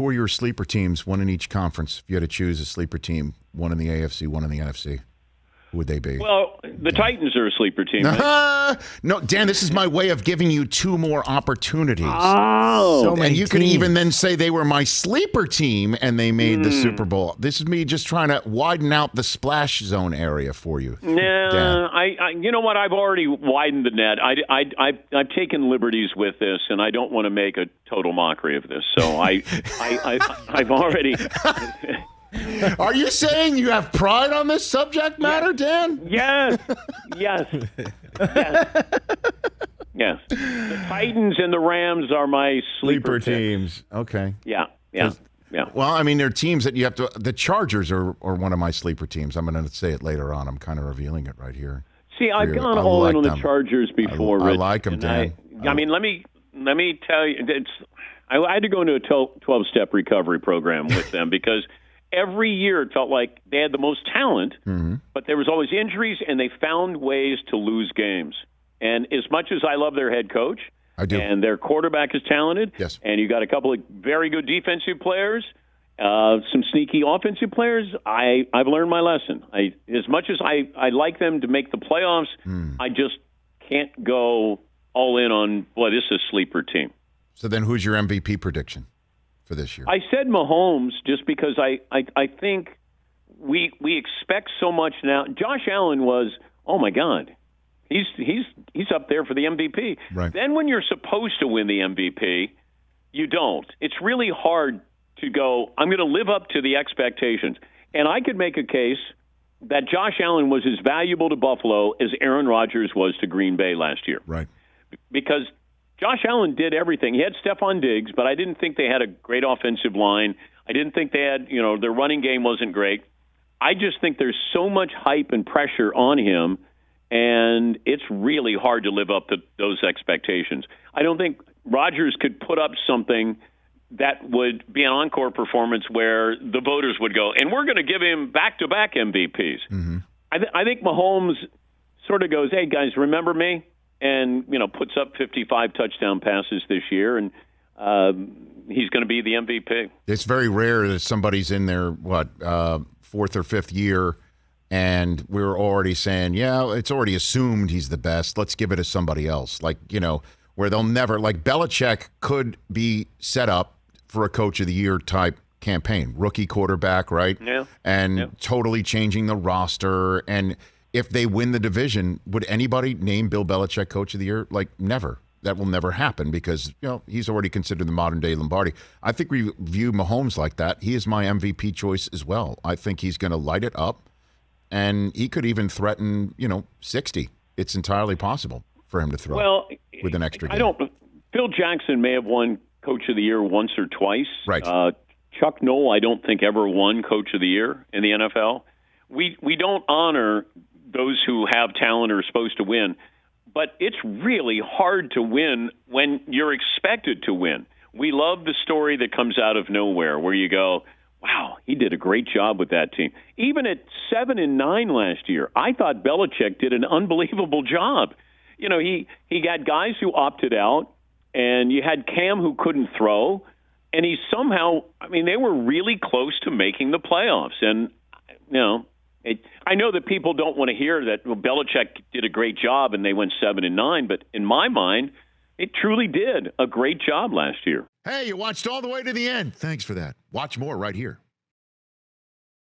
Who are your sleeper teams, one in each conference? If you had to choose a sleeper team, one in the AFC, one in the NFC, who would they be? Well, the Titans are a sleeper team, right? No, Dan, this is my way of giving you two more opportunities. Oh. And you could even then say they were my sleeper team and they made the Super Bowl. This is me just trying to widen out the splash zone area for you. Yeah, I you know what? I've already widened the net. I've taken liberties with this, and I don't want to make a total mockery of this. So I've already. Are you saying you have pride on this subject matter, Dan? Yes. Yes. The Titans and the Rams are my sleeper teams. Okay. Yeah. Well, I mean, they're teams that you have to. The Chargers are one of my sleeper teams. I'm going to say it later on. I'm kind of revealing it right here. See, I've gone all in on the Chargers before, Rich. I like them, Dan. I mean, let me tell you, I had to go into a 12-step recovery program with them because every year it felt like they had the most talent, but there was always injuries, and they found ways to lose games. And as much as I love their head coach, I do, and their quarterback is talented, yes, and you got a couple of very good defensive players, some sneaky offensive players, I've learned my lesson. As much as I like them to make the playoffs, I just can't go all in on, boy, this is a sleeper team. So then who's your MVP prediction for this year? I said Mahomes just because I think we expect so much now. Josh Allen was, oh my God, he's up there for the MVP. Right. Then when you're supposed to win the MVP, you don't. It's really hard to go, I'm going to live up to the expectations. And I could make a case that Josh Allen was as valuable to Buffalo as Aaron Rodgers was to Green Bay last year. Right. Because Josh Allen did everything. He had Stephon Diggs, but I didn't think they had a great offensive line. I didn't think they had, their running game wasn't great. I just think there's so much hype and pressure on him, and it's really hard to live up to those expectations. I don't think Rodgers could put up something that would be an encore performance where the voters would go, and we're going to give him back-to-back MVPs. Mm-hmm. I think Mahomes sort of goes, hey, guys, remember me? And, puts up 55 touchdown passes this year, and he's going to be the MVP. It's very rare that somebody's in their, fourth or fifth year, and we're already saying, yeah, it's already assumed he's the best. Let's give it to somebody else. Where they'll never, like Belichick could be set up for a coach of the year type campaign. Rookie quarterback, right? Yeah. And totally changing the roster. And if they win the division, would anybody name Bill Belichick coach of the year? Never. That will never happen because, he's already considered the modern day Lombardi. I think we view Mahomes like that. He is my MVP choice as well. I think he's going to light it up, and he could even threaten, 60. It's entirely possible for him to throw with an extra game. Phil Jackson may have won coach of the year once or twice. Right. Chuck Noll, I don't think ever won coach of the year in the NFL. We don't honor those who have talent or are supposed to win. But it's really hard to win when you're expected to win. We love the story that comes out of nowhere where you go, wow, he did a great job with that team. Even at 7-9 last year, I thought Belichick did an unbelievable job. He got guys who opted out, and you had Cam who couldn't throw, and he somehow, they were really close to making the playoffs. And, I know that people don't want to hear that Belichick did a great job and they went 7-9, but in my mind, it truly did a great job last year. Hey, you watched all the way to the end. Thanks for that. Watch more right here.